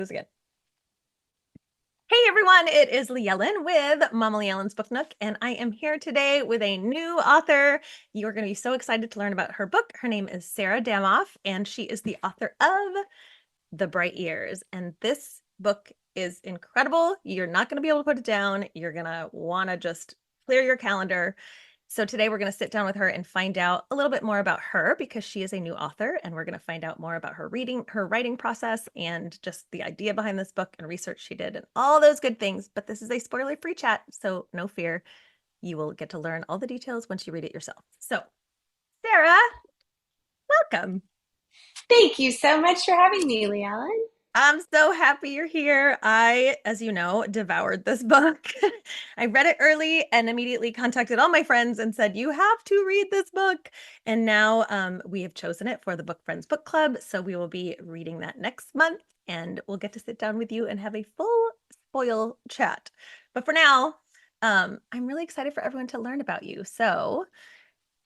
This again. Hey everyone, it is Leighellen with Momma Leighellen's Book Nook, and I am here today with a new author. You're going to be so excited to learn about her book. Her name is Sarah Damoff, and she is the author of The Bright Years. And this book is incredible. You're not going to be able to put it down. You're going to want to just clear your calendar. So today we're going to sit down with her and find out a little bit more about her because she is a new author, and we're going to find out more about her writing process and just the idea behind this book and research she did and all those good things. But this is a spoiler-free chat, so no fear. You will get to learn all the details once you read it yourself. So, Sarah, welcome. Thank you so much for having me, Leighellen. I'm so happy you're here. I, as you know, devoured this book. I read it early and immediately contacted all my friends and said, you have to read this book. And now we have chosen it for the Book Friends Book Club. So we will be reading that next month and we'll get to sit down with you and have a full spoil chat. But for now, I'm really excited for everyone to learn about you. So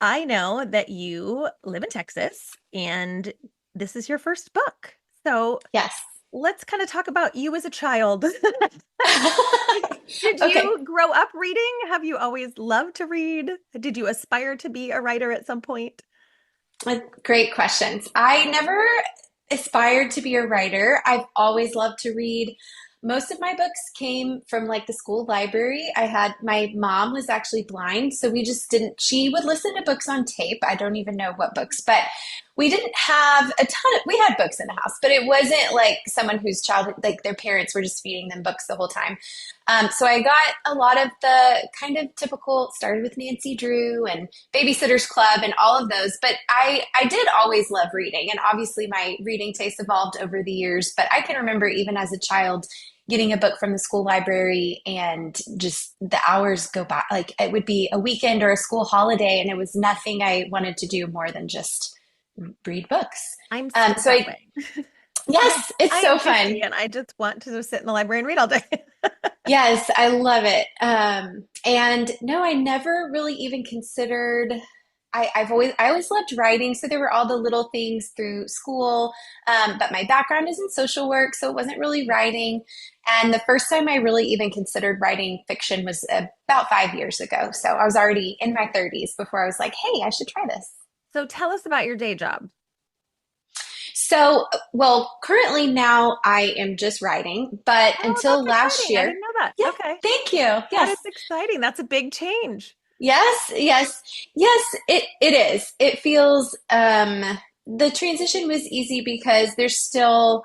I know that you live in Texas and this is your first book. So Yes. let's kind of talk about you as a child. Did Okay. you grow up reading? Have you always loved to read? Did you aspire to be a writer at some point? Great questions. I never aspired to be a writer. I've always loved to read. Most of my books came from like the school library. My mom was actually blind, so we just didn't, she would listen to books on tape. I don't even know what books, but we didn't have we had books in the house, but it wasn't like someone whose childhood, like their parents were just feeding them books the whole time. So I got a lot of the kind of typical, started with Nancy Drew and Babysitter's Club and all of those. But I did always love reading. And obviously my reading taste evolved over the years. But I can remember even as a child getting a book from the school library and just the hours go by. Like it would be a weekend or a school holiday. And it was nothing I wanted to do more than just read books. I'm still So that way. yes, it's I so am fun. 50 and I just want to just sit in the library and read all day. Yes, I love it. And no, I never really even considered. I always loved writing, so there were all the little things through school. But my background is in social work, so it wasn't really writing. And the first time I really even considered writing fiction was about 5 years ago. So I was already in my 30s before I was like, hey, I should try this. So tell us about your day job. So, well, currently now I am just writing, but Oh, until that's last exciting. I year, didn't know that. yeah, Okay. thank you. That Yes. is exciting. That's a big change. Yes, it is. It feels the transition was easy because there's still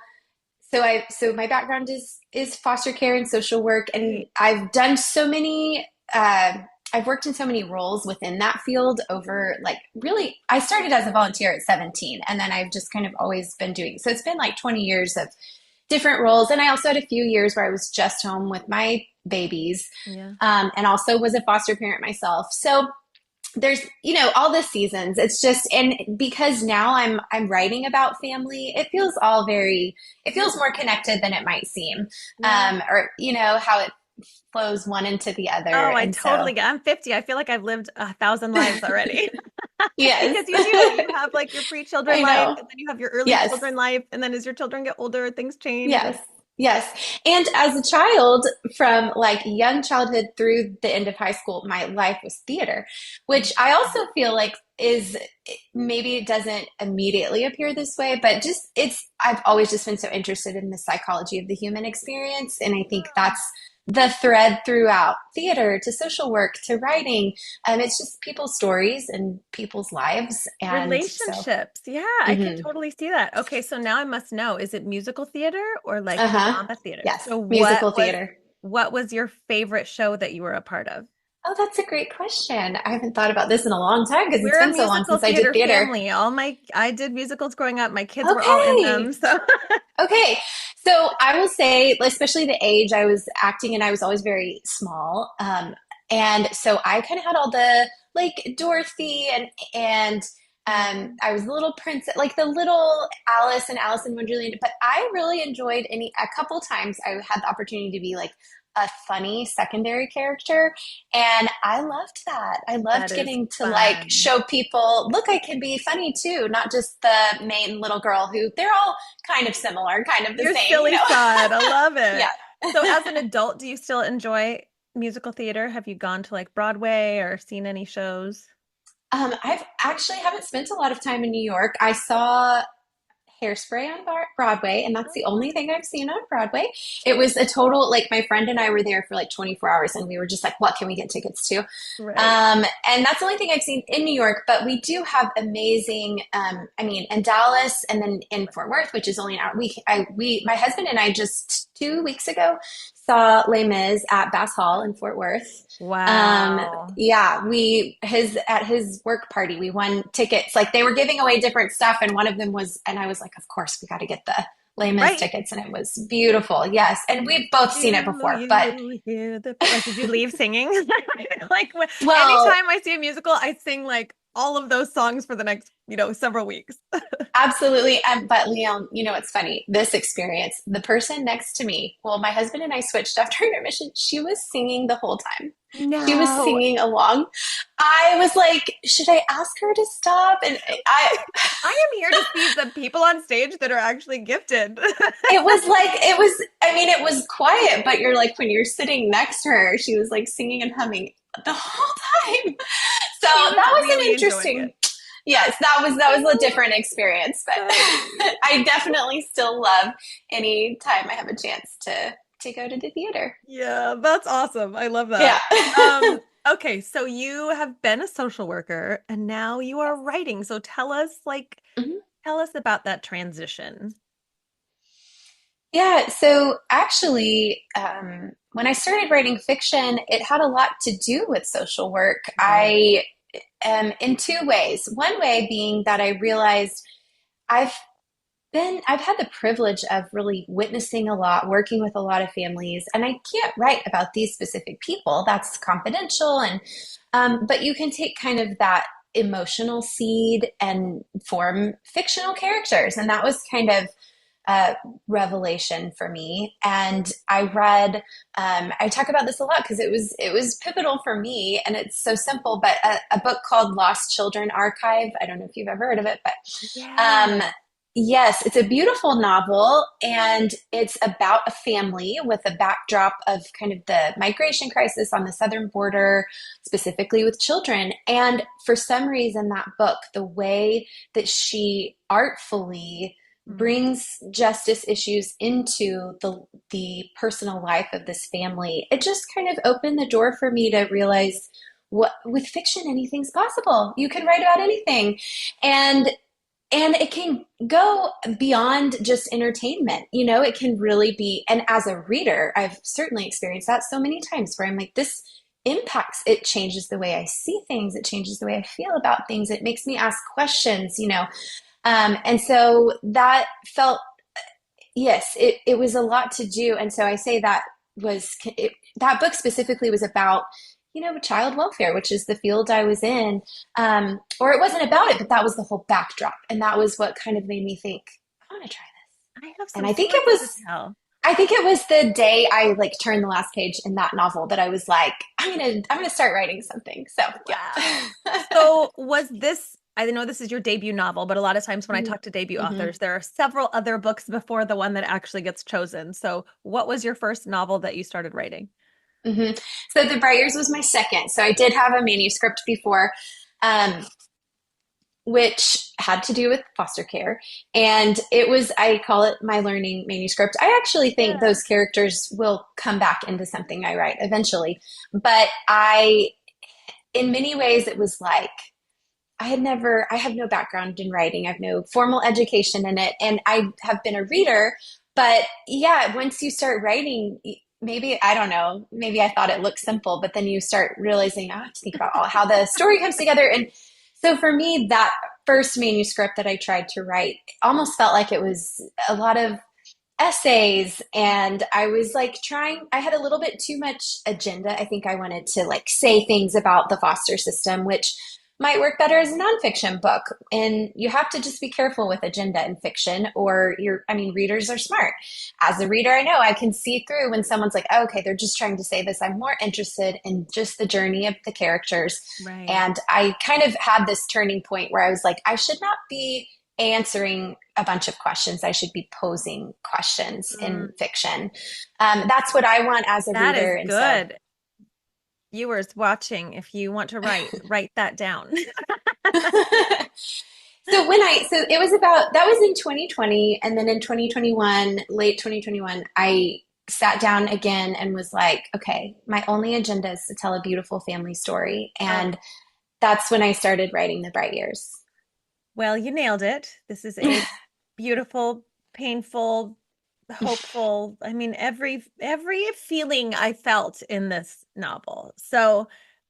so my background is foster care and social work, and Great. I've done so many I've worked in so many roles within that field over like really I started as a volunteer at 17 and then I've just kind of always been doing so it's been like 20 years of different roles. And I also had a few years where I was just home with my babies, Yeah. and also was a foster parent myself. So there's, all the seasons. It's just, and because now I'm writing about family, it feels more connected than it might seem, Yeah. or how it flows one into the other. Oh, I And so, totally get. I'm 50. I feel like I've lived 1,000 lives already. yes, Because you do. You have like your pre-children I life, know. and then you have your early Yes. children life, and then as your children get older, things change. Yes. Yes. And as a child, from like young childhood through the end of high school, my life was theater, which I also feel like is maybe it doesn't immediately appear this way, but I've always just been so interested in the psychology of the human experience. And I think that's the thread throughout theater to social work to writing. It's just people's stories and people's lives. And so, Relationships. Yeah, I can mhm. totally see that. Okay, so now I must know, is it musical theater or like Uh-huh. drama theater? Yes. So Musical theater. what was your favorite show that you were a part of? Oh, that's a great question. I haven't thought about this in a long time because it's We're a been so long musical since I did theater theater. family. I did musicals growing up. My kids were all in them. Okay. So Okay. So I will say, especially the age I was acting and I was always very small. And so I kind of had all the like Dorothy and I was the little princess, like the little Alice and Alice in Wonderland. But I really enjoyed a couple times I had the opportunity to be like a funny secondary character. And I loved that. I That loved is getting to like fun. show people, look, I can be funny too, not just the main little girl who they're all kind of similar, kind of the Your same, you silly know? side. I love Yeah. it. So as an adult, do you still enjoy musical theater? Have you gone to like Broadway or seen any shows? I've actually haven't spent a lot of time in New York. I saw Hairspray on Broadway, and that's the only thing I've seen on Broadway. It was a total, like, my friend and I were there for like 24 hours, and we were just like, what can we get tickets to? Right. And that's the only thing I've seen in New York, but we do have amazing, I mean, in Dallas and then in Fort Worth, which is only an hour. My husband and I just 2 weeks ago saw Les Mis at Bass Hall in Fort Worth. Wow. Yeah, at his work party, we won tickets. Like they were giving away different stuff, and one of them was, and I was like, of course, we got to get the Les Mis Right. tickets, and it was beautiful. Yes, and we've both seen it Do before, but you hear the like? Did you leave singing? Like well, anytime I see a musical, I sing like all of those songs for the next, several weeks. absolutely. But Leon, you know what's funny? This experience, the person next to me, well, my husband and I switched after intermission. She was singing the whole time. She was No, singing along. I was like, should I ask her to stop? And I am here to see the people on stage that are actually gifted. it was like, I mean, it was quiet, but you're like, when you're sitting next to her, she was like singing and humming the whole time. So She was that was an really enjoying interesting, it. yes, that was a different experience, but That is. I definitely still love any time I have a chance to go to the theater. Yeah, that's awesome. I love Yeah. that. Okay, so you have been a social worker and now you are writing. So Mhm. tell us about that transition. Yeah, so actually, when I started writing fiction, it had a lot to do with social work. Right. I in two ways. One way being that I realized I've I've had the privilege of really witnessing a lot, working with a lot of families, and I can't write about these specific people. That's confidential, and but you can take kind of that emotional seed and form fictional characters, and that was kind of a revelation for me. And I read, I talk about this a lot because it was pivotal for me, and it's so simple. But a book called Lost Children Archive. I don't know if you've ever heard of it, but um, Yeah. yes, it's a beautiful novel, and it's about a family with a backdrop of kind of the migration crisis on the southern border, specifically with children. And for some reason, that book, the way that she artfully Mm. brings justice issues into the personal life of this family, it just kind of opened the door for me to realize what with fiction anything's possible. You can write about anything. And it can go beyond just entertainment. You know, it can really be, and as a reader, I've certainly experienced that so many times where I'm like, this impacts, it changes the way I see things, it changes the way I feel about things, it makes me ask questions, you know. And so that felt, yes, it was a lot to do. And so I say that that book specifically was about, you know, child welfare, which is the field I was in. Or it wasn't about it, but that was the whole backdrop. And that was what kind of made me think, I want to try this. I have And some stories to tell. I think it was the day I like turned the last page in that novel that I was like, I'm gonna start writing something. So Wow. yeah. So was this, I know this is your debut novel, but a lot of times when I Mhm. talk to debut Mhm. authors, there are several other books before the one that actually gets chosen. So what was your first novel that you started writing? Mhm. So The Bright Years was my second. So I did have a manuscript before. Um, which had to do with foster care. And it was, I call it my learning manuscript. I actually think Yeah. those characters will come back into something I write eventually. But in many ways, it was like, I have no background in writing. I have no formal education in it. And I have been a reader. But yeah, once you start writing, maybe, I don't know, maybe I thought it looked simple, but then you start realizing, I have to think about how the story comes together. And so for me, that first manuscript that I tried to write almost felt like it was a lot of essays, and I was like I had a little bit too much agenda. I think I wanted to like say things about the foster system, which might work better as a nonfiction book. And you have to just be careful with agenda in fiction, or readers are smart. As a reader, I know I can see through when someone's like, oh, okay, they're just trying to say this. I'm more interested in just the journey of the characters. Right. And I kind of had this turning point where I was like, I should not be answering a bunch of questions. I should be posing questions Mm, in fiction. That's what I want as a that reader. is And so good. Viewers watching, if you want to write that down. So it was about, that was in 2020. And then in 2021, late 2021, I sat down again and was like, okay, my only agenda is to tell a beautiful family story. Oh, And that's when I started writing The Bright Years. well, you nailed it. This is a beautiful, painful, hopeful. I mean, every feeling I felt in this novel. So,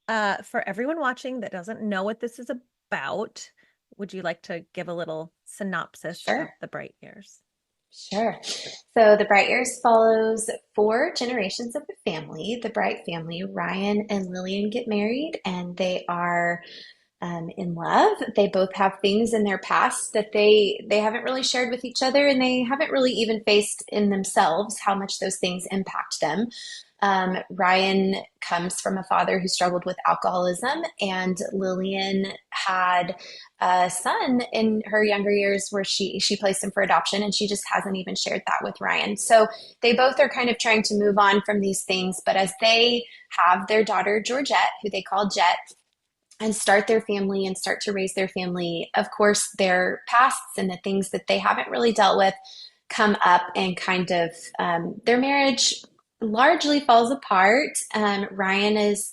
for everyone watching that doesn't know what this is about, would you like to give a little synopsis of Sure. The Bright Years? Sure. So The Bright Years follows four generations of the family. The Bright family, Ryan and Lillian get married, and they are in love. They both have things in their past that they haven't really shared with each other, and they haven't really even faced in themselves how much those things impact them. Ryan comes from a father who struggled with alcoholism, and Lillian had a son in her younger years where she placed him for adoption, and she just hasn't even shared that with Ryan. So they both are kind of trying to move on from these things, but as they have their daughter Georgette, who they call Jet, and start their family and start to raise their family, of course, their pasts and the things that they haven't really dealt with come up, and kind of their marriage largely falls apart. Ryan is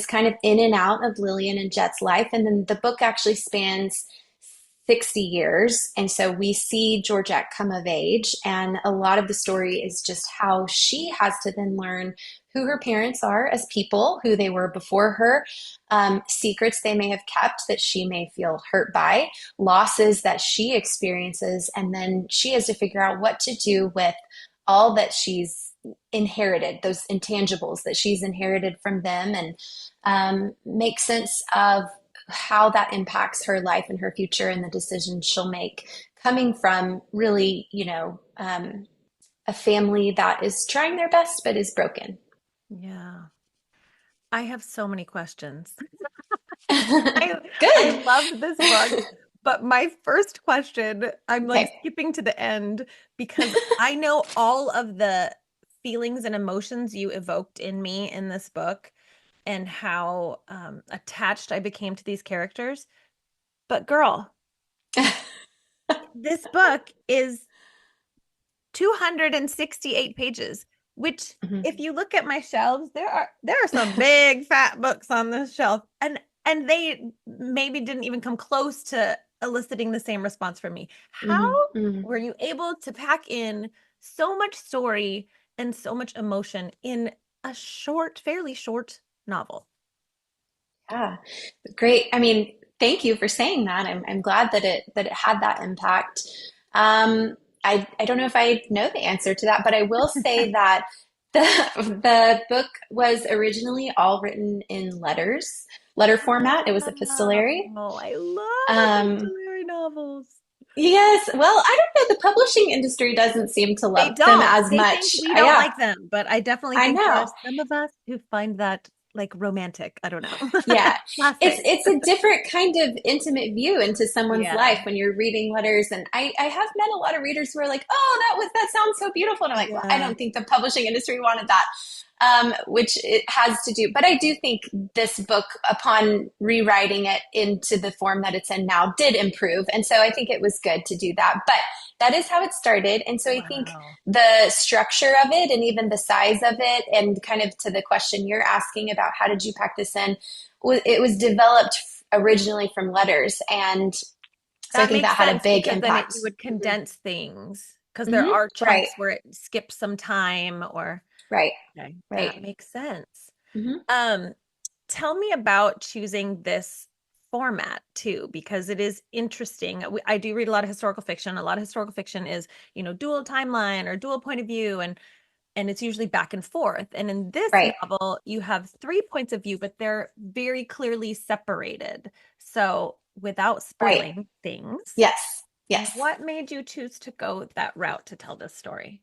kind of in and out of Lillian and Jet's life, and then the book actually spans 60 years. And so we see Georgette come of age, and a lot of the story is just how she has to then learn who her parents are as people, who they were before her, secrets they may have kept that she may feel hurt by, losses that she experiences, and then she has to figure out what to do with all that she's inherited, those intangibles that she's inherited from them, and make sense of how that impacts her life and her future and the decisions she'll make, coming from really, a family that is trying their best but is broken. Yeah. I have so many questions. I I Good. loved this book, but my first question, I'm like Okay. skipping to the end because I know all of the feelings and emotions you evoked in me in this book and how attached I became to these characters. But girl, this book is 268 pages, which Mhm. if you look at my shelves, there are some big fat books on this shelf. And they maybe didn't even come close to eliciting the same response from me. How Mhm. Mhm. were you able to pack in so much story and so much emotion in a fairly short novel? Yeah. Great. I mean, thank you for saying that. I'm glad that it had that impact. Um, I don't know if I know the answer to that, but I will say that the the book was originally all written in letter format. It was epistolary. Oh, I love Um, epistolary novels. yes. Well, I don't know. The publishing industry doesn't seem to They love them don't. as They think much. we don't Yeah, like them, but I definitely I think there are know. some of us who find that like romantic. I don't know. Yeah, Classic. it's a different kind of intimate view into someone's Yeah. life when you're reading letters. And I have met a lot of readers who are like, "Oh, that sounds so beautiful," and I'm like, "Well, I Yeah. don't think the publishing industry wanted that," which it has to do. But I do think this book, upon rewriting it into the form that it's in now, did improve, and so I think it was good to do that. But that is how it started, and so I think Wow. the structure of it and even the size of it, and kind of to the question you're asking about how did you pack this in, it was developed originally from letters, and so I That think makes that had a sense big because then impact. you would Hmm. condense things because there Hmm. are Right, chunks where it skips some time or right, okay, that right. makes sense. Hmm. Um, Tell me about choosing this format too, because it is interesting. I do read a lot of historical fiction. A lot of historical fiction is, dual timeline or dual point of view. And and it's usually back and forth. And in this Right, novel, you have three points of view, but they're very clearly separated. So, without right. spoiling things, Yes, yes. what made you choose to go that route to tell this story?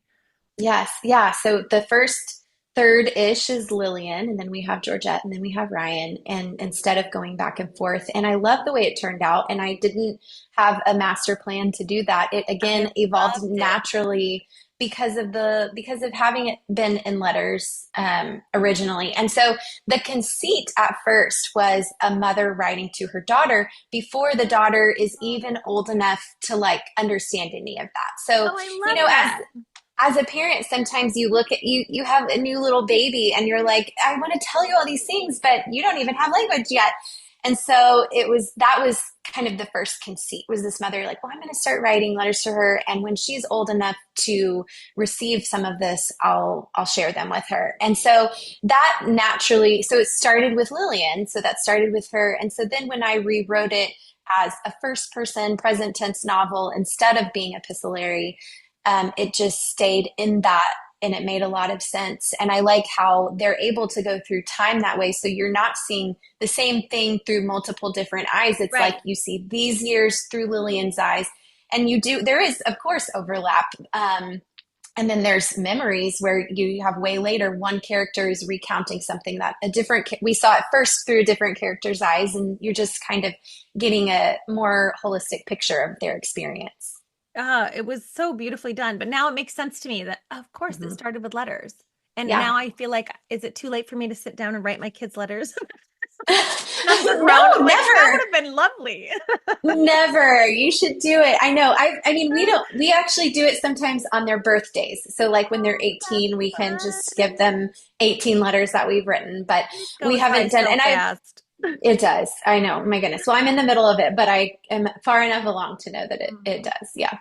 Yes, yeah. So the first third-ish is Lillian, and then we have Georgette, and then we have Ryan, and instead of going back and forth. And I love the way it turned out, and I didn't have a master plan to do that. It I again evolved loved it. naturally because of having it been in letters originally. And so the conceit at first was a mother writing to her daughter before the daughter is even old enough to like understand any of that. So, Oh, I you love know, that. as a parent, sometimes you look at you have a new little baby and you're like, I want to tell you all these things, but you don't even have language yet. And so that was kind of the first conceit, was this mother like, well, I'm going to start writing letters to her, and when she's old enough to receive some of this, I'll share them with her. And so that naturally, so it started with Lillian, so that started with her. And so then when I rewrote it as a first person present tense novel instead of being epistolary, it just stayed in that, and it made a lot of sense. And I like how they're able to go through time that way. So you're not seeing the same thing through multiple different eyes. It's like Right. you see these years through Lillian's eyes, and there is, of course, overlap. And then there's memories where you have way later, one character is recounting something that we saw it first through a different character's eyes, and you're just kind of getting a more holistic picture of their experience. It was so beautifully done. But now it makes sense to me that, of course, it Mhm. started with letters. And Yeah. now I feel like, is it too late for me to sit down and write my kids letters? Nuns are grown. No, I'm like, that would never. have been lovely. Never. You should do it. I know. I mean, we actually do it sometimes on their birthdays. So like when they're Oh, 18, we can that's just give fun. them 18 letters that we've written, but It we goes by haven't done, so and fast. it does. I know. My goodness. Well, I'm in the middle of it, but I am far enough along to know that it Mhm. does. Yeah.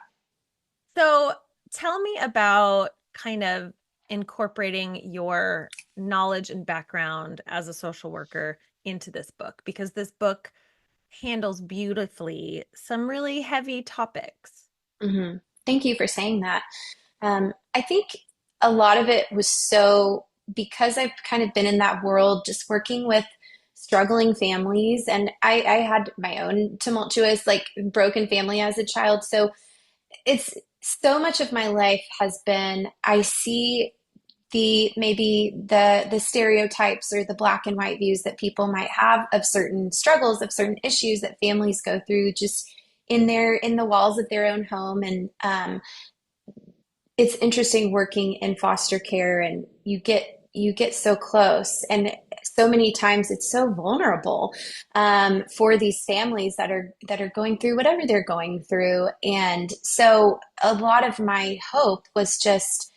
So tell me about kind of incorporating your knowledge and background as a social worker into this book, because this book handles beautifully some really heavy topics. hmm Thank you for saying that. I think a lot of it was because I've kind of been in that world, just working with struggling families, and I had my own tumultuous, like broken family as a child. So it's so much of my life has been, I see maybe the stereotypes or the black and white views that people might have of certain struggles, of certain issues that families go through just in the walls of their own home. And it's interesting working in foster care, and you get so close, and so many times it's so vulnerable for these families that are going through whatever they're going through. And so a lot of my hope was just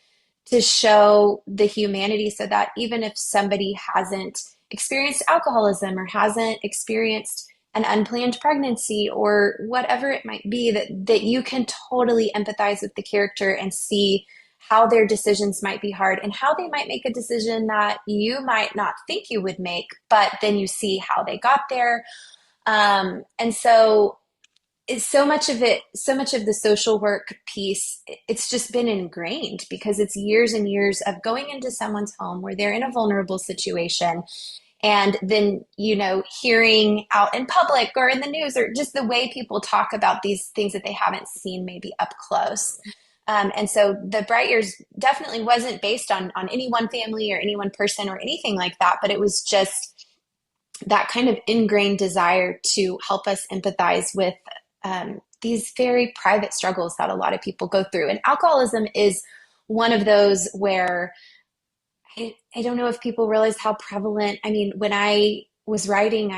to show the humanity, so that even if somebody hasn't experienced alcoholism or hasn't experienced an unplanned pregnancy or whatever it might be, that you can totally empathize with the character and see how their decisions might be hard, and how they might make a decision that you might not think you would make, but then you see how they got there. And so it's so much of the social work piece, it's just been ingrained because it's years and years of going into someone's home where they're in a vulnerable situation, and then hearing out in public or in the news, or just the way people talk about these things that they haven't seen maybe up close. And so the Bright Years definitely wasn't based on any one family or any one person or anything like that, but it was just that kind of ingrained desire to help us empathize with these very private struggles that a lot of people go through. And alcoholism is one of those where I don't know if people realize how prevalent. I mean, when I was writing,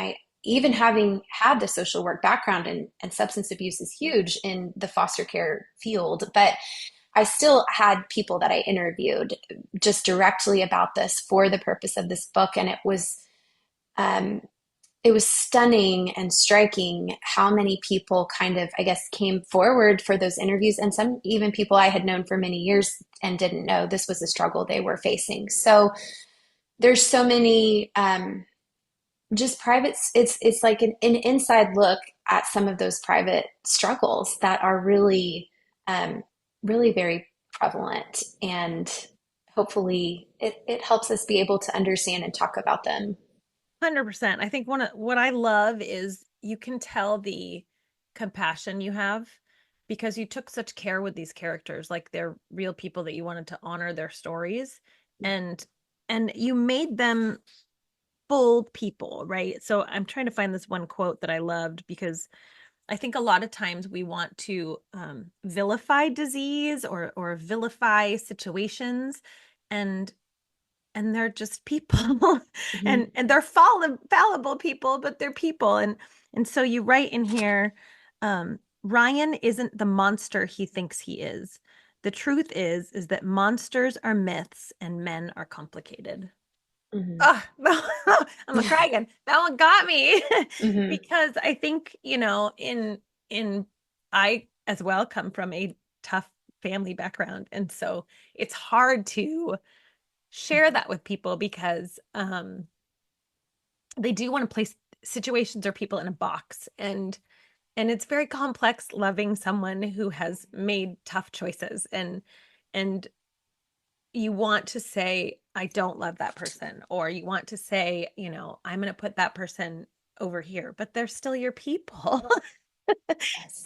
even having had the social work background, and substance abuse is huge in the foster care field, but I still had people that I interviewed just directly about this for the purpose of this book. And um, it was stunning and striking how many people kind of, I guess, came forward for those interviews, and some even people I had known for many years and didn't know this was a struggle they were facing. So there's so many just private. It's like an inside look at some of those private struggles that are really, really very prevalent, and hopefully it helps us be able to understand and talk about them. 100%. I think one of what I love is you can tell the compassion you have because you took such care with these characters, like they're real people that you wanted to honor their stories and you made them full people, right? So I'm trying to find this one quote that I loved because I think a lot of times we want to vilify disease or vilify situations, and they're just people Mhm. and they're fallible people, but they're people. And so you write in here, Ryan isn't the monster he thinks he is. The truth is that monsters are myths and men are complicated. Mhm. Oh, I'm a cry again. That one got me Mhm. because I think, in I as well come from a tough family background. And so it's hard to share that with people because they do want to place situations or people in a box, and it's very complex loving someone who has made tough choices, and you want to say I don't love that person, or you want to say, I'm going to put that person over here, but they're still your people. Yes.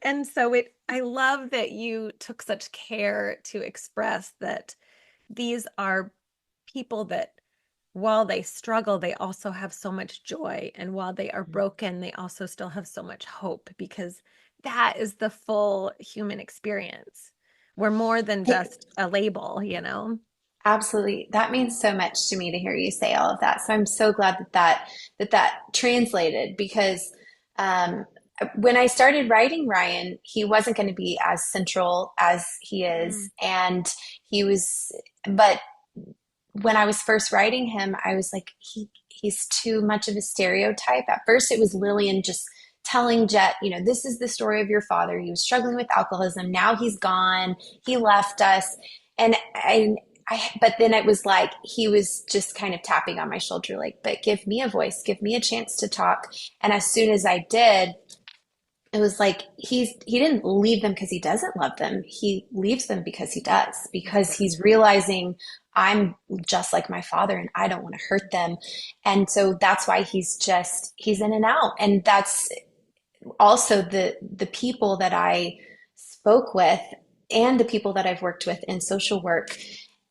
And so I love that you took such care to express that these are people that while they struggle, they also have so much joy. And while they are broken, they also still have so much hope because that is the full human experience. We're more than just a label. Absolutely. That means so much to me to hear you say all of that. So I'm so glad that translated because um, when I started writing Ryan, he wasn't going to be as central as he is, Mm. and he was. But when I was first writing him, I was like, he's too much of a stereotype. At first, it was Lillian just telling Jet, this is the story of your father. He was struggling with alcoholism. Now he's gone. He left us, and but then it was like he was just kind of tapping on my shoulder, like, but give me a voice, give me a chance to talk. And as soon as I did, it was like he didn't leave them because he doesn't love them. He leaves them because he does, because Exactly. he's realizing I'm just like my father and I don't want to hurt them. And so that's why he's in and out. And that's also the people that I spoke with and the people that I've worked with in social work,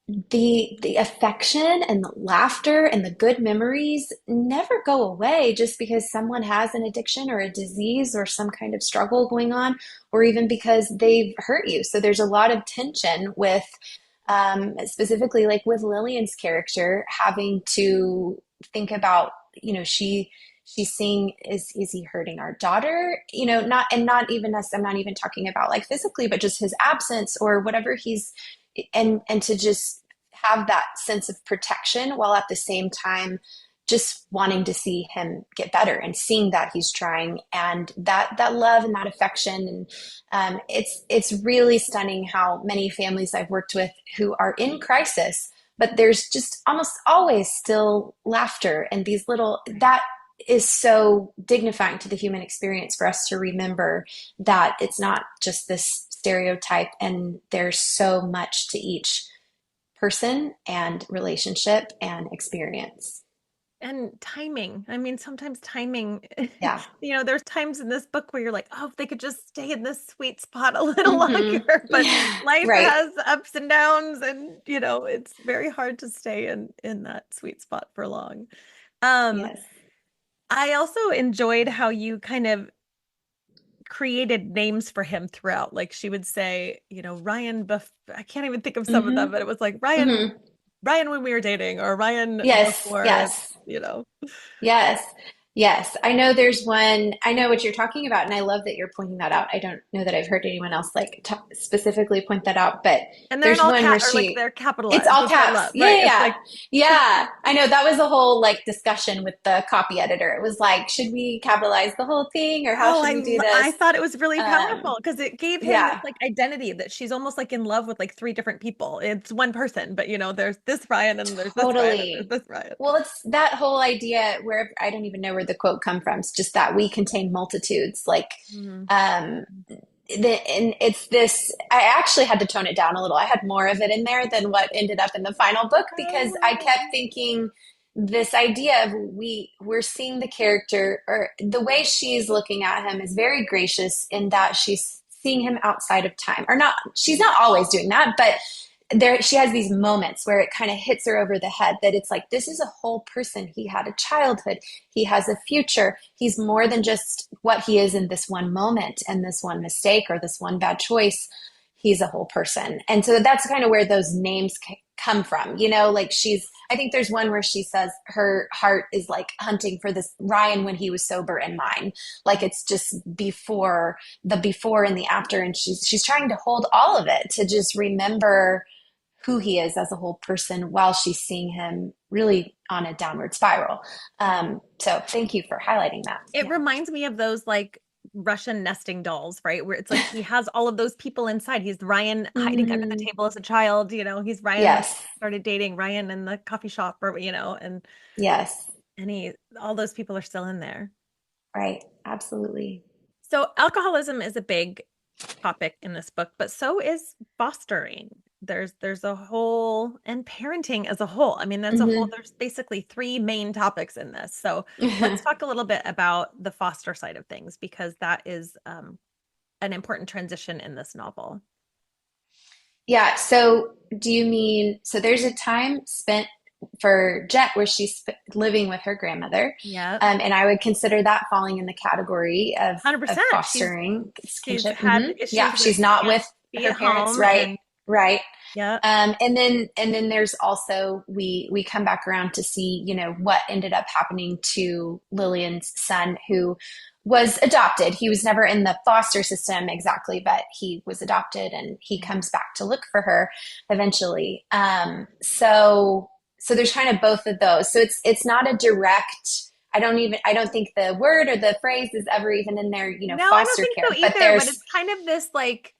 the affection and the laughter and the good memories never go away just because someone has an addiction or a disease or some kind of struggle going on, or even because they've hurt you. So there's a lot of tension with specifically like with Lillian's character having to think about, she's seeing, is he hurting our daughter, not, and not even us, I'm not even talking about like physically, but just his absence or whatever he's, and to just have that sense of protection while at the same time just wanting to see him get better and seeing that he's trying, and that love and that affection. And it's really stunning how many families I've worked with who are in crisis, but there's just almost always still laughter and these little, that is so dignifying to the human experience for us to remember that it's not just this stereotype, and there's so much to each person and relationship and experience. And timing. I mean, sometimes timing, Yeah. there's times in this book where you're like, oh, if they could just stay in this sweet spot a little Hmm. longer. But Yeah. life Right. has ups and downs, and it's very hard to stay in that sweet spot for long. Um, Yes. I also enjoyed how you kind of created names for him throughout. Like she would say, Ryan I can't even think of some of them, Hmm. but it was like Hmm. Ryan when we were dating, or Ryan Yes. before, Yes. you know. Yes. Yes. I know there's one, I know what you're talking about, and I love that you're pointing that out. I don't know that I've heard anyone else like specifically point that out, but And they're in there's all one where or like she, they're it's capitalized, all which I caps. love. Yeah, Right. yeah, It's yeah. like, Yeah. I know that was a whole like discussion with the copy editor. It was like, should we capitalize the whole thing or how oh, should we do I this? thought it was really Um, powerful because it gave him this yeah. like identity that she's almost like in love with like three different people. It's one person, but there's this Ryan and there's this Ryan and there's Totally. this Ryan. Well, it's that whole idea where I don't even know where the quote come from. It's just that we contain multitudes. Like, Mhm. um, and it's this, I actually had to tone it down a little. I had more of it in there than what ended up in the final book because I kept Oh. thinking this idea of we're seeing the character, or the way she's looking at him is very gracious in that she's seeing him outside of time, or not, she's not always doing that, but there she has these moments where it kind of hits her over the head that it's like, this is a whole person. He had a childhood, he has a future, he's more than just what he is in this one moment and this one mistake or this one bad choice. He's a whole person. And so that's kind of where those names come from, like she's, I think there's one where she says her heart is like hunting for this Ryan when he was sober, and mine, like it's just before and the after, and she's trying to hold all of it to just remember who he is as a whole person while she's seeing him really on a downward spiral. So thank you for highlighting that. It reminds me of those like Russian nesting dolls, right? Where it's like he has all of those people inside. He's Ryan hiding under the Mm, table as a child, he's Ryan when yes, he started dating Ryan in the coffee shop, or yes, and he all those people are still in there. right, absolutely. So alcoholism is a big topic in this book, but so is fostering. There's a whole, and parenting as a whole. I mean, that's a whole, Hmm. there's basically three main topics in this. So let's talk a little bit about the foster side of things, because that is an important transition in this novel. Yeah. So, do you mean, so there's a time spent for Jet where she's living with her grandmother, Yeah, and I would consider that falling in the category of 100%. Fostering She's kinship. had Yeah, issues where she's she not can't with be her at parents, home, right? and Right. yeah, And then there's also, we come back around to see, what ended up happening to Lillian's son, who was adopted. He was never in the foster system exactly, but he was adopted, and he comes back to look for her eventually. So there's kind of both of those. So it's not a direct. I don't think the word or the phrase is ever even in there, no, I don't foster think so care. But either. But there's. it's kind of this like,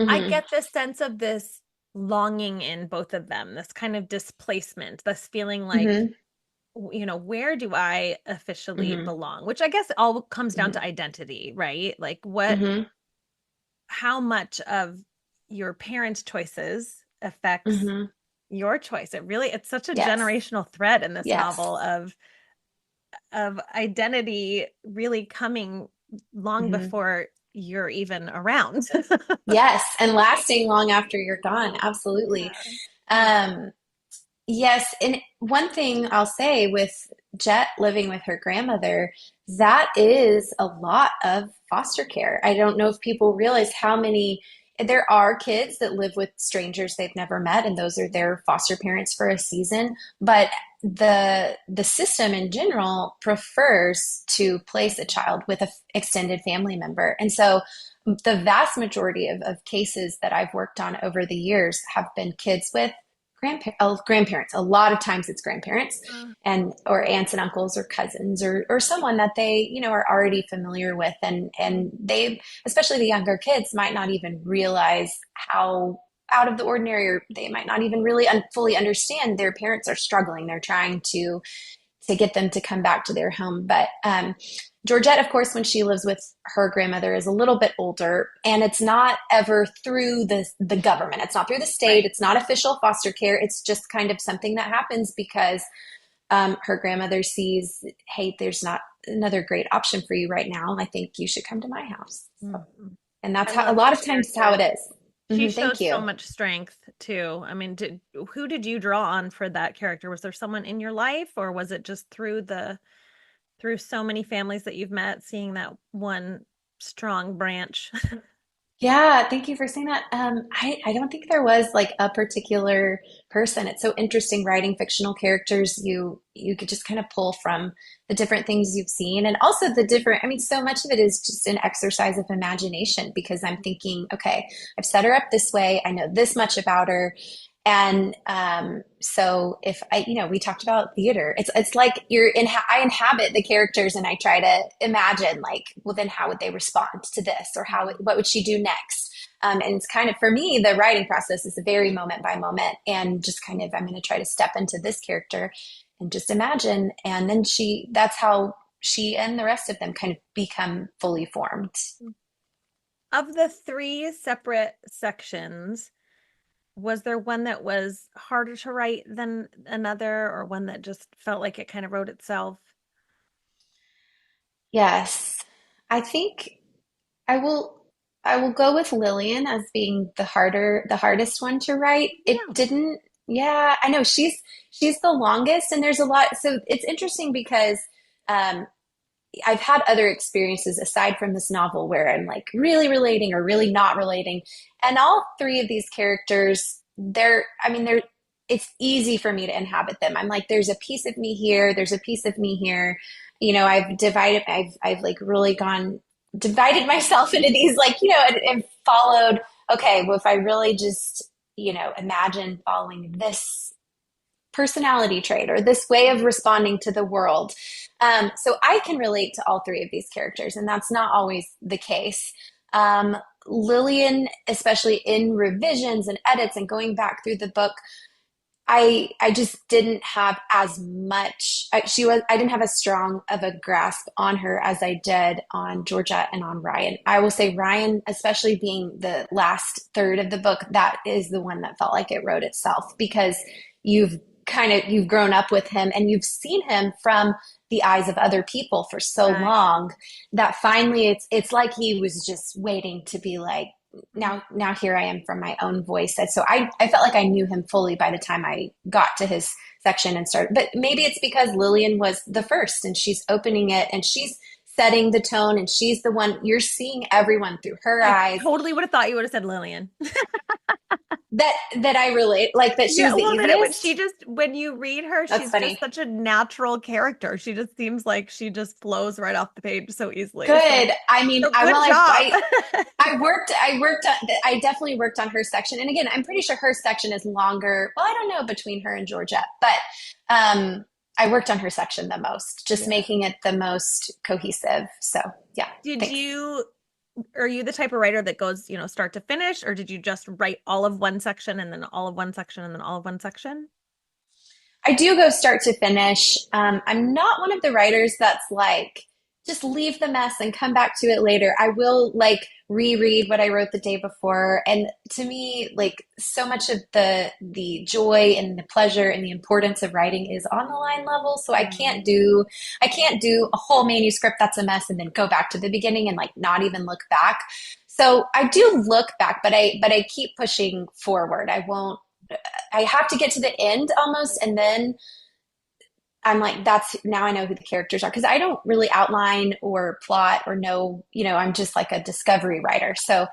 I Mhm, get this sense of this longing in both of them, this kind of displacement, this feeling like, mhm, where do I officially mhm, belong? Which I guess all comes down mhm, to identity, right? Like mhm, how much of your parents' choices affects mhm. your choice. It's such a Yes. generational thread in this Yes. novel of identity really coming long Hmm. before you're even around. Yes, and lasting long after you're gone. Yeah. Absolutely. Yeah. Um, yes, and one thing I'll say with Jet living with her grandmother, that is a lot of foster care. I don't know if people realize how many there are kids that live with strangers they've never met, and those are their foster parents for a season. But the system in general prefers to place a child with an extended family member, and so the vast majority of cases that I've worked on over the years have been kids with grandparents. A lot of times it's grandparents, Uh, and or aunts and uncles or cousins, or someone that they are already familiar with, and they, especially the younger kids, might not even realize how out of the ordinary, or they might not even really fully understand their parents are struggling. They're trying to get them to come back to their home. But Georgette, of course, when she lives with her grandmother, is a little bit older, and it's not ever through the government. It's not through the state. right. It's not official foster care. It's just kind of something that happens because her grandmother sees, hey, there's not another great option for you right now. I think you should come to my house. So, Mhm. and that's I how a love lot her of times how character. it is. She Thank shows so you. much strength too. I mean, who did you draw on for that character? Was there someone in your life, or was it just through so many families that you've met, seeing that one strong branch? Yeah, thank you for saying that. I don't think there was like a particular person. It's so interesting writing fictional characters. You could just kind of pull from the different things you've seen, and also the different, I mean, so much of it is just an exercise of imagination because I'm thinking, okay, I've set her up this way. I know this much about her. And so if we talked about theater. It's like I inhabit the characters, and I try to imagine like, well, then how would they respond to this, or what would she do next? And it's kind of, for me, the writing process is a very moment by moment, and just kind of, I'm going to try to step into this character and just imagine, and then that's how she and the rest of them kind of become fully formed. Of the three separate sections, was there one that was harder to write than another, or one that just felt like it kind of wrote itself? Yes. I think I will I will go with Lillian as being the hardest one to write. It Really? didn't, yeah, I know she's the longest and there's a lot. So it's interesting because um I've had other experiences aside from this novel where I'm like really relating or really not relating. And all three of these characters, it's easy for me to inhabit them. I'm like, there's a piece of me here, there's a piece of me here. I've like really divided myself into these, like, and followed, okay, well, if I really just, imagine following this personality trait or this way of responding to the world. So I can relate to all three of these characters, and that's not always the case. Lillian, especially in revisions and edits and going back through the book, I just didn't have as much. I didn't have as strong of a grasp on her as I did on Georgia and on Ryan. I will say Ryan, especially being the last third of the book, that is the one that felt like it wrote itself because you've you've grown up with him and you've seen him from the eyes of other people for so Right. long that finally it's like he was just waiting to be like, now here I am from my own voice. And so I felt like I knew him fully by the time I got to his section and started. But maybe it's because Lillian was the first and she's opening it and she's setting the tone and she's the one you're seeing everyone through her I eyes. totally would have thought you would have said Lillian. That I relate, like that she Yeah, was the well, then it would, she easiest. just, when you read her, That's she's just funny. such a natural character. She just seems like she just flows right off the page so easily. Good. I mean, So good job. I definitely worked on her section. And again, I'm pretty sure her section is longer. Well, I don't know between her and Georgette, but I worked on her section the most, just Yeah. making it the most cohesive. So yeah, Did thanks. you, are you the type of writer that goes, start to finish, or did you just write all of one section and then all of one section and then all of one section? I do go start to finish. I'm not one of the writers that's like, just leave the mess and come back to it later. I will like reread what I wrote the day before. And to me, like so much of the joy and the pleasure and the importance of writing is on the line level. So Mhm. I can't do a whole manuscript that's a mess and then go back to the beginning and like not even look back. So I do look back, but I keep pushing forward. I have to get to the end almost, and then I'm like, that's now I know who the characters are because I don't really outline or plot or know, I'm just like a discovery writer. So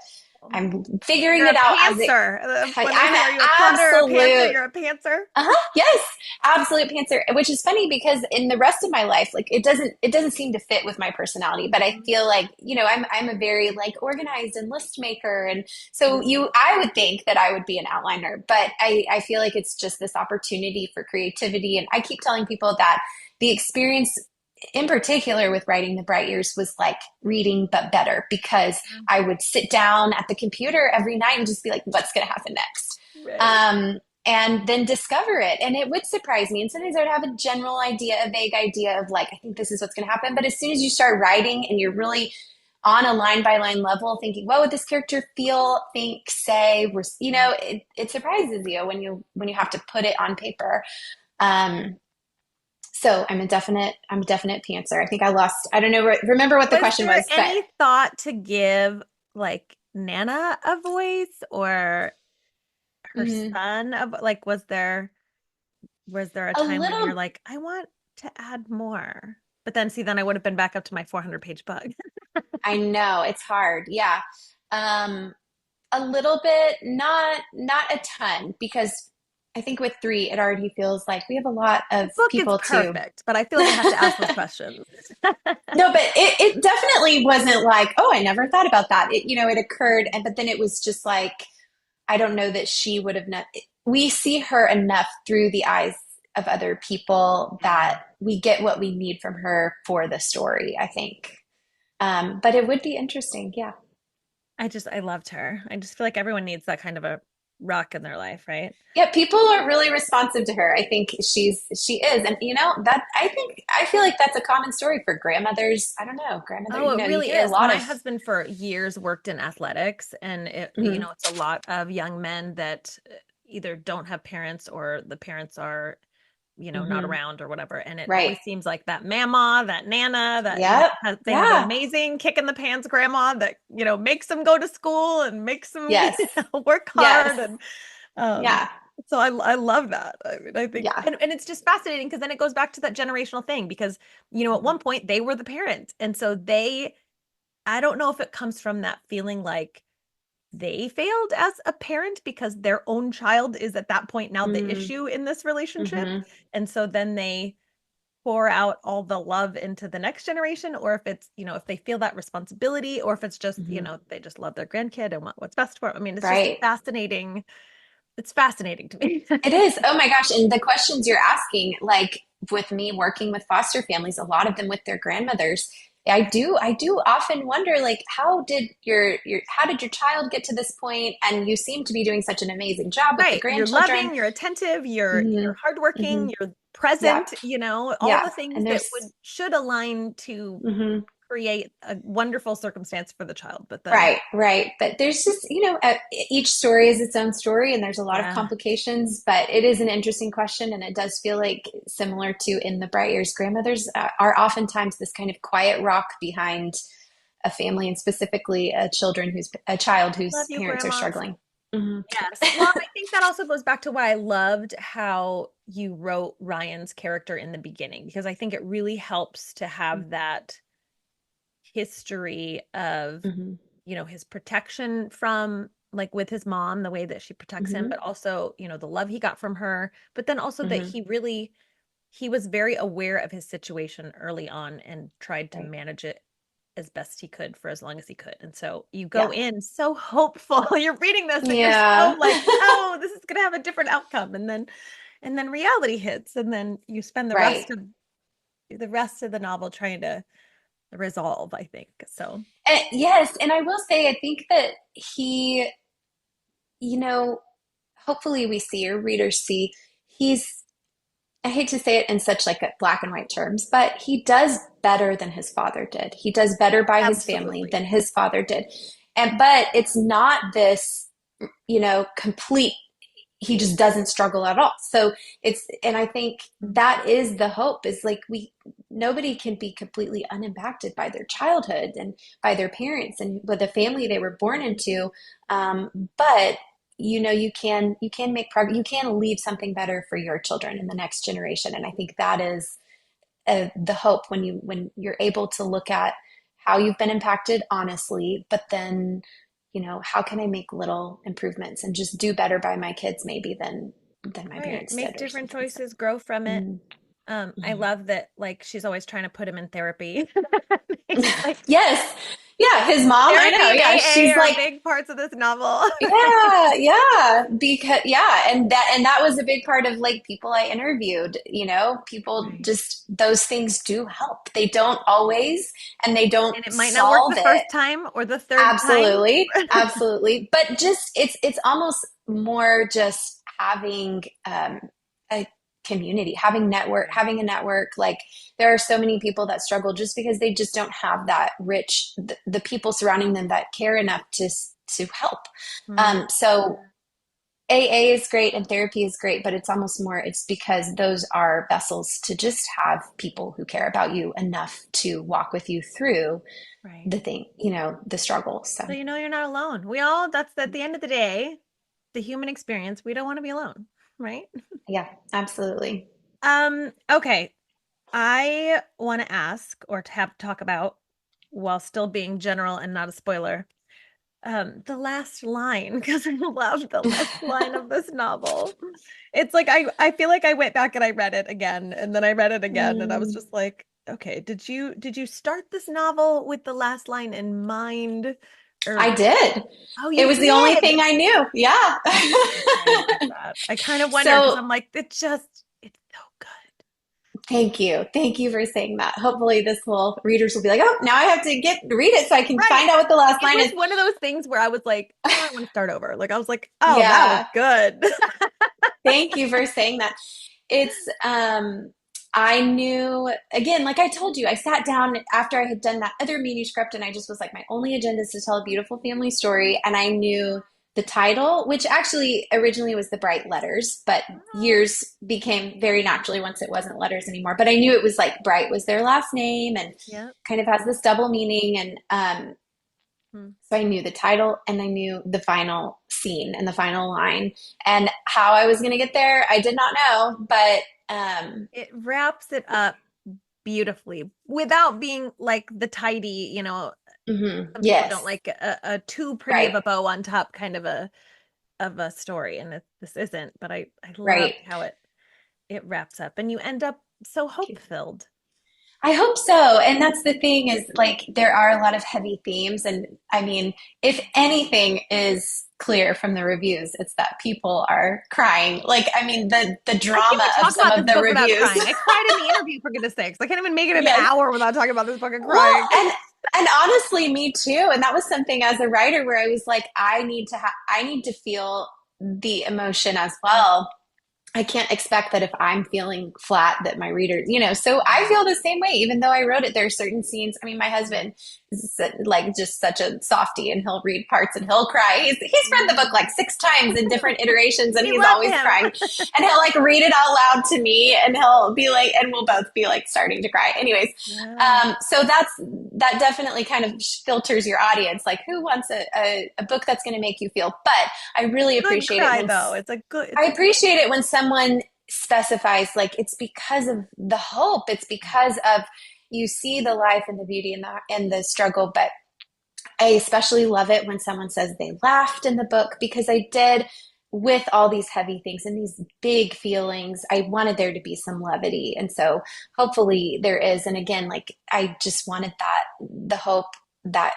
I'm figuring You're a it out as it. pantser. When they I'm say, an are you a plotter or a pantser? absolute You're a pantser. yes, absolute pantser. Which is funny because in the rest of my life, like it doesn't seem to fit with my personality. But I feel like I'm a very like organized and list maker, and so I would think that I would be an outliner, but I feel like it's just this opportunity for creativity. And I keep telling people that the experience in particular with writing the bright years was like reading but better because I would sit down at the computer every night and just be like, what's going to happen next, Right. um, and then discover it. And it would surprise me. And sometimes I would have a general idea, a vague idea of like, I think this is what's going to happen. But as soon as you start writing and you're really on a line by line level thinking, what would this character feel, think, say, it surprises you when you have to put it on paper. Um, so I'm a definite pantser. I think I lost, I don't know, remember what the Was question there was, but any thought to give like Nana a voice or her mhm. son like was there a A time when you're little, like, I want to add more? But then see, then I would have been back up to my 400-page book. I know it's hard. Yeah. Um, a little bit, not a ton, because I think with three, it already feels like we have a lot The of book is people to. perfect, but I feel like I have to ask those questions. No, but it definitely wasn't like, oh, I never thought about that. It occurred, and but then it was just like, I don't know that she would have not. We see her enough through the eyes of other people that we get what we need from her for the story, I think. But it would be interesting, yeah. I loved her. I just feel like everyone needs that kind of a rock in their life, right? Yeah, people are really responsive to her. I think she is. And that I feel like that's a common story for grandmothers. I don't know, grandmother, Oh, it you really hear a is. lot My of husband for years worked in athletics, and mhm, it's a lot of young men that either don't have parents or the parents are, not mhm, around or whatever. And it right. always seems like that mama, that nana, that, Yep. they have an Yeah. amazing kick in the pants grandma that, makes them go to school and makes them, Yes. work Yes. hard. And um, Yeah. so I love that. I mean, I think, Yeah. and it's just fascinating because then it goes back to that generational thing because, at one point they were the parents. And so I don't know if it comes from that feeling like they failed as a parent because their own child is at that point now the Mm-hmm. issue in this relationship. Mm-hmm. And so then they pour out all the love into the next generation, or if it's, if they feel that responsibility, or if it's just, Mm-hmm. they just love their grandkid and want what's best for them. I mean, it's just Right. fascinating. It's fascinating to me. It is. Oh my gosh. And the questions you're asking, like with me working with foster families, a lot of them with their grandmothers, I do often wonder, like, how did your child get to this point? And you seem to be doing such an amazing job with the Right. You're grandchildren. loving, you're attentive, you're Mm-hmm. hardworking, Mm-hmm. you're Yeah. present, all Yeah. the things And that there's should align to mhm. create a wonderful circumstance for the child. But then, Right, right. But there's just, each story is its own story and there's a lot of yeah, complications, but it is an interesting question. And it does feel like similar to in the Bright Years, grandmothers are oftentimes this kind of quiet rock behind a family and specifically a child love whose you, parents are grandmas. struggling. Hmm. Yes. Well, I think that also goes back to why I loved how you wrote Ryan's character in the beginning, because I think it really helps to have that history of, Hmm. his protection from, like, with his mom, the way that she protects him, Hmm. but also, the love he got from her, but then also that Hmm. he was very aware of his situation early on and tried to Right. manage it as best he could for as long as he could. And so you go Yeah. in so hopeful. You're reading this and you're so Yeah. like, oh, this is going to have a different outcome. And then reality hits, and then you spend the Right. rest of the novel trying to resolve, I think. So, Yes. And I will say, I think that he, you know, hopefully we see or readers see he's I hate to say it in such like a black and white terms, but he does better than his father did. He does better by his family absolutely. than his father did. But it's not this, complete he just doesn't struggle at all. So and I think that is the hope is like nobody can be completely unimpacted by their childhood and by their parents and with the family they were born into. But you can make progress. You can leave something better for your children in the next generation. And I think that is the hope when you're able to look at how you've been impacted honestly, but then how can I make little improvements and just do better by my kids maybe than my Right. parents Make did or different something. So choices, grow from it. mm, I mhm. love that, like, she's always trying to put him in therapy. He's like, Yes, yeah, his mom, I therapy know, and yeah, AA she's are like, big parts of this novel. yeah, yeah, because yeah, and that was a big part of like people I interviewed, people Right. just those things do help. They don't always and they don't And it might not work solve the it. first time or the third time. Absolutely, absolutely. But just it's almost more just having a community, Right. having a network. Like there are so many people that struggle just because they just don't have that the people surrounding them that care enough to help. Mm, So AA is great and therapy is great, but it's because those are vessels to just have people who care about you enough to walk with you through right. the thing, the struggle. So, So you're not alone. That's at the end of the day, the human experience. We don't want to be alone, right? yeah, absolutely. Okay. I want to ask or to have talk about, while still being general and not a spoiler, the last line, because I love the last line of this novel. It's like I feel like I went back and I read it again, and then I read it again, and I was Mm, just like, okay, did you start this novel with the last line in mind? Or I did. oh, It you was the only did. thing I knew. Yeah. Okay, I love that. I kind of wonder because So I'm like, it's so good. Thank you. Thank you for saying that. Hopefully readers will be like, oh, now I have to read it so I can Right. find out what the last It line was is. one of those things where I was like, oh, I want to start over. Like I was like, oh, that was Yeah. good. Thank you for saying that. It's I knew, again, like I told you, I sat down after I had done that other manuscript and I just was like, my only agenda is to tell a beautiful family story. And I knew the title, which actually originally was The Bright Letters, but years became very naturally once it wasn't letters anymore. But I knew it was like Bright was their last name and Yeah. kind of has this double meaning. And Hmm. so I knew the title and I knew the final scene and the final line. And how I was going to get there, I did not know, but It wraps it up beautifully without being like the tidy, mhm, some people don't yes, like a too pretty of right, a bow on top kind of a story, and this isn't. But I right. loved how it wraps up, and you end up so hope filled. I hope so. And that's the thing is like there are a lot of heavy themes. And I mean, if anything is clear from the reviews, it's that people are crying. Like, I mean, the I can't drama even of talk some about of this the book without reviews. crying. I cried in the interview for goodness sakes. I can't even make it an Yes. hour without talking about this book and Well, crying. and honestly, me too. And that was something as a writer where I was like, I need to feel the emotion as well. I can't expect that if I'm feeling flat that my reader, so I feel the same way, even though I wrote it. There are certain scenes. I mean, my husband is like just such a softie and he'll read parts and he'll cry. He's read the book like 6 times in different iterations and We he's love always him. crying. And he'll like read it out loud to me and he'll be like, and we'll both be like starting to cry. Anyways, Yeah. so that definitely kind of filters your audience. Like who wants a book that's going to make you feel, but I really Good appreciate it cry when though. I It's a good appreciate it when someone specifies like it's because of the hope. It's because of you see the life and the beauty and the struggle. But I especially love it when someone says they laughed in the book because I did with all these heavy things and these big feelings. I wanted there to be some levity. And so hopefully there is. And again, like I just wanted the hope that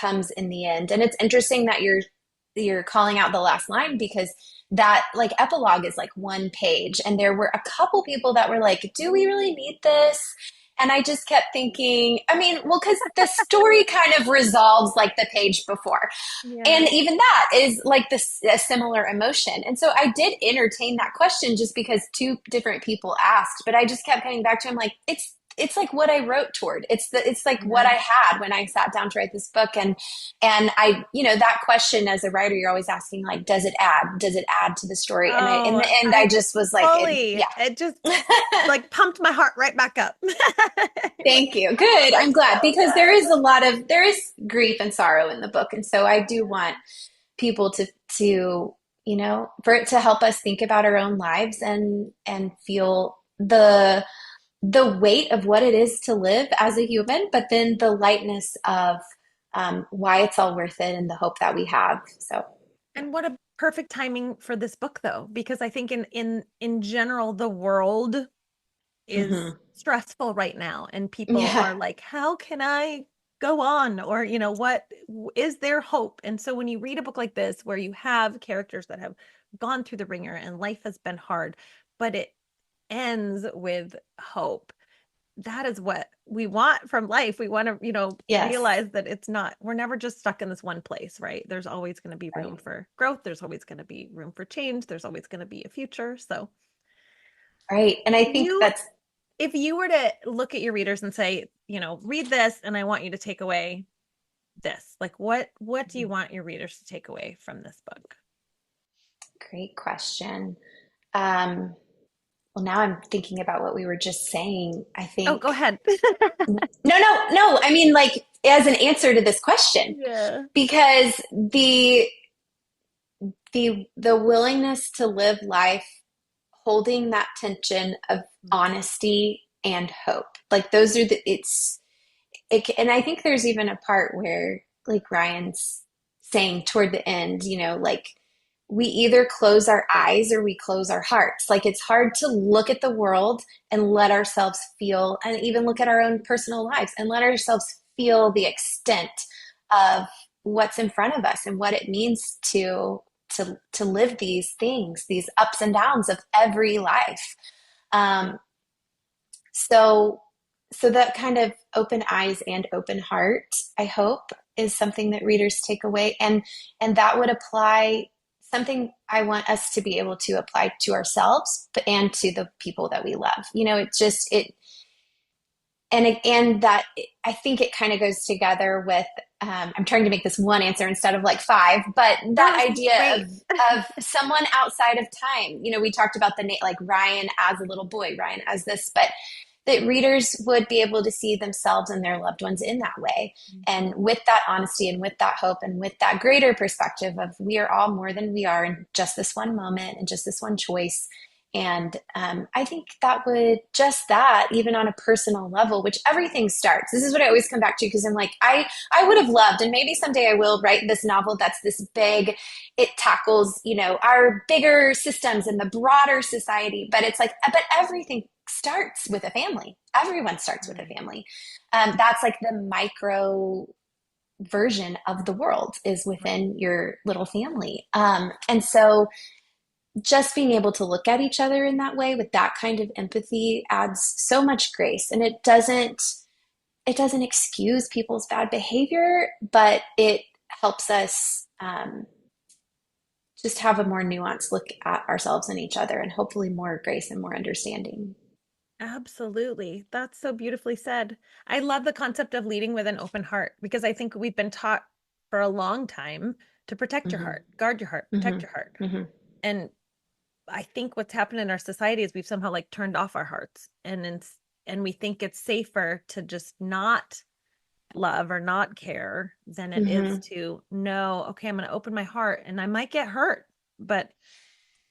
comes in the end. And it's interesting that you're calling out the last line because that like epilogue is like 1 page and there were a couple people that were like, do we really need this? And I just kept thinking, I mean, well, because the story kind of resolves like the page before. yeah. And even that is like this a similar emotion. And so I did entertain that question just because two different people asked, but I just kept coming back to him like it's like what I wrote toward. It's like what Yeah. I had when I sat down to write this book. And I, that question as a writer, you're always asking like, does it add? Does it add to the story? And in Oh, the end, I I just was like, fully, it just yeah. like pumped my heart right back up. Like, Thank you. Good. it's I'm glad so because good. there is grief and sorrow in the book. And so I do want people to, for it to help us think about our own lives and feel the weight of what it is to live as a human, but then the lightness of why it's all worth it and the hope that we have. So, And what a perfect timing for this book though, because I think in general the world is mhm. stressful right now and people Yeah, are like, how can I go on? Or, what is there hope? And so when you read a book like this where you have characters that have gone through the ringer and life has been hard, but it ends with hope, that is what we want from life. We want to, yes, realize that we're never just stuck in this one place, right? There's always going to be room right, for growth. There's always going to be room for change. There's always going to be a future. So right. And I think you, that's if you were to look at your readers and say, read this and I want you to take away this, like what do you want your readers to take away from this book? a great question. Um, well, now I'm thinking about what we were just saying. I Oh, go think ahead. no. I mean, like as an answer to this question, Yeah. because the willingness to live life holding that tension of honesty and hope, like those are and I think there's even a part where like Ryan's saying toward the end, like we either close our eyes or we close our hearts. Like it's hard to look at the world and let ourselves feel, and even look at our own personal lives and let ourselves feel the extent of what's in front of us and what it means to live these things, these ups and downs of every life. Um, So, so that kind of open eyes and open heart, I hope, is something that readers take away, and that would apply something I want us to be able to apply to ourselves, but and to the people that we love. It just it and that I think it kind of goes together with I'm trying to make this one answer instead of like five, but No, that this is idea great. of someone outside of time. We talked about the like Ryan as a little boy, Ryan as this, but that readers would be able to see themselves and their loved ones in that way. And with that honesty and with that hope and with that greater perspective of we are all more than we are in just this one moment and just this one choice. And I think that would just that, even on a personal level, which everything starts. This is what I always come back to because I'm like, I would have loved, and maybe someday I will write this novel that's this big. It tackles, our bigger systems and the broader society. But it's like, but everything starts with a family. Everyone starts with a Right. family. That's like the micro version of the world is within your little family. And so just being able to look at each other in that way with that kind of empathy adds so much grace, and it doesn't excuse people's bad behavior, but it helps us just have a more nuanced look at ourselves and each other, and hopefully more grace and more understanding. Absolutely. That's so beautifully said. I love the concept of leading with an open heart because I think we've been taught for a long time to protect your Hmm. heart, guard your heart, protect Hmm. your heart. Hmm. And I think what's happened in our society is we've somehow like turned off our hearts and we think it's safer to just not love or not care than it is Hmm. to know, okay, I'm going to open my heart and I might get hurt, but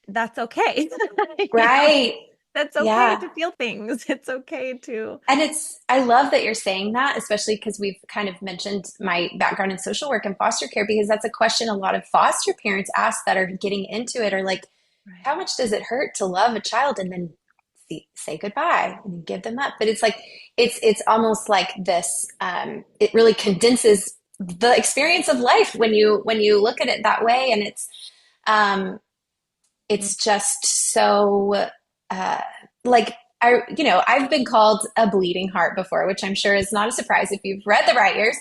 that's okay. You know, Right. that's okay Yeah. to feel things. It's okay to, And I love that you're saying that, especially because we've kind of mentioned my background in social work and foster care, because that's a question a lot of foster parents ask that are getting into it, are like, right. how much does it hurt to love a child and then say goodbye and then give them up? But it's like, it's almost like this, it really condenses the experience of life when you look at it that way. And um, Mm. it's just so uh, like I've been called a bleeding heart before, which I'm sure is not a surprise if you've read the writers.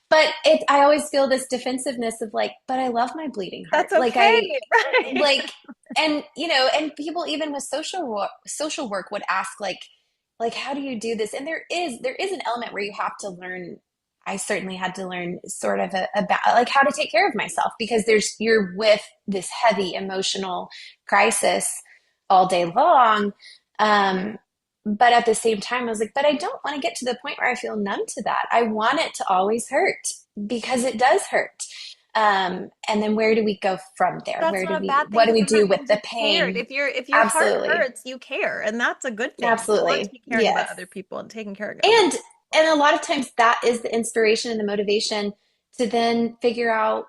But I always feel this defensiveness of like, but I love my bleeding heart. That's Like okay. I Right. like, and and people even with social work would ask like how do you do this? And there is an element where you have to learn. I certainly had to learn sort of about like how to take care of myself, because you're with this heavy emotional crisis all day long. Um, but at the same time, I was like, but I don't want to get to the point where I feel numb to that. I want it to always hurt because it does hurt. And then where do we go from there? That's not a bad What thing do because we do sometimes with means the you've cared. pain? If your heart Absolutely. hurts, you care, and that's a good thing. You want to Absolutely. be caring about Yes. other people and taking care of other And people. and a lot of times that is the inspiration and the motivation to then figure out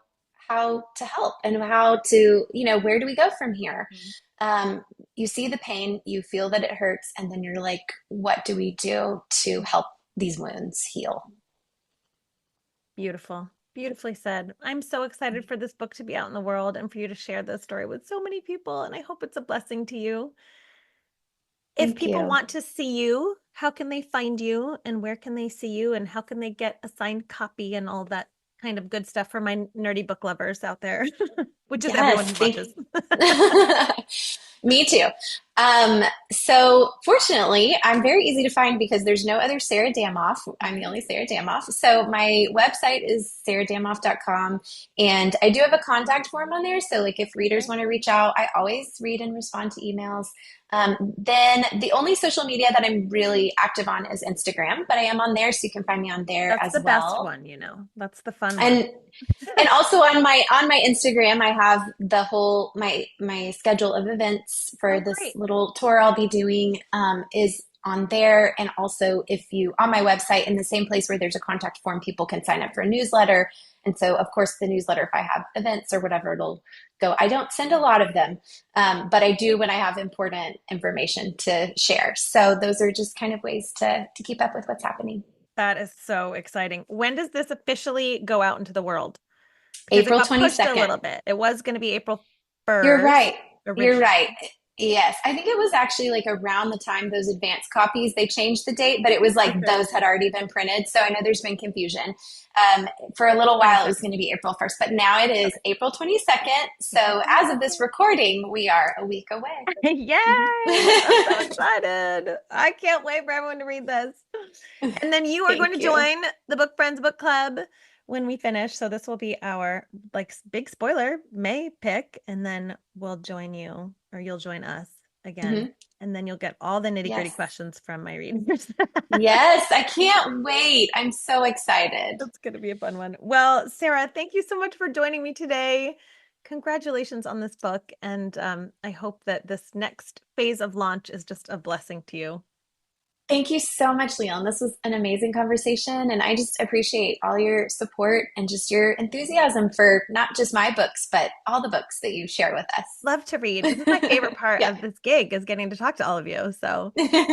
how to help and how to, where do we go from here? Mhm. Um, you see the pain, you feel that it hurts, and then you're like, what do we do to help these wounds heal? Beautiful. Beautifully said. I'm so excited for this book to be out in the world and for you to share this story with so many people. And I hope it's a blessing to you. If Thank people you. want to see you, how can they find you and where can they see you and how can they get a signed copy and all that kind of good stuff for my nerdy book lovers out there, which is everyone Yes, who thank watches. Me too. So fortunately, I'm very easy to find because there's no other Sarah Damoff. I'm the Okay. only Sarah Damoff. So my website is sarahdamoff.com, and I do have a contact form on there. So like if readers Okay. want to reach out, I always read and respond to emails. Then the only social media that I'm really active on is Instagram, but I am on there, so you can find me on there That's as the best well. one, That's the fun one. And also on my Instagram, I have the whole my schedule of events for Oh, this great. little tour I'll be doing is on there. And also, if you on my website in the same place where there's a contact form, people can sign up for a newsletter. And so, of course, the newsletter, if I have events or whatever, it'll go. I don't send a lot of them, but I do when I have important information to share. So those are just kind of ways to keep up with what's happening. That is so exciting. When does this officially go out into the world? Because it April got pushed a 22nd. little bit. It was going to be April You're 1st right. You're right. originally. Yes, I think it was actually like around the time those advanced copies, they changed the date, but it was like Okay. those had already been printed. So I know there's been confusion. For a little while, it was Perfect. going to be April 1st, but now it is Okay. April 22nd. So as of this recording, we are a week away. Yay! Mhm. I'm so excited. I can't wait for everyone to read this. And then you are going to Thank you. join the Book Friends Book Club when we finish. So this will be our like big spoiler May pick, and then we'll join you or you'll join us again. Mhm. And then you'll get all the nitty-gritty Yes. questions from my readers. Yes, I can't wait. I'm so excited. That's going to be a fun one. Well, Sarah, thank you so much for joining me today. Congratulations on this book. And I hope that this next phase of launch is just a blessing to you. Thank you so much, Leon. This was an amazing conversation, and I just appreciate all your support and just your enthusiasm for not just my books, but all the books that you share with Love to read. This is my favorite us. part Yeah. of this gig is getting to talk to all of you. So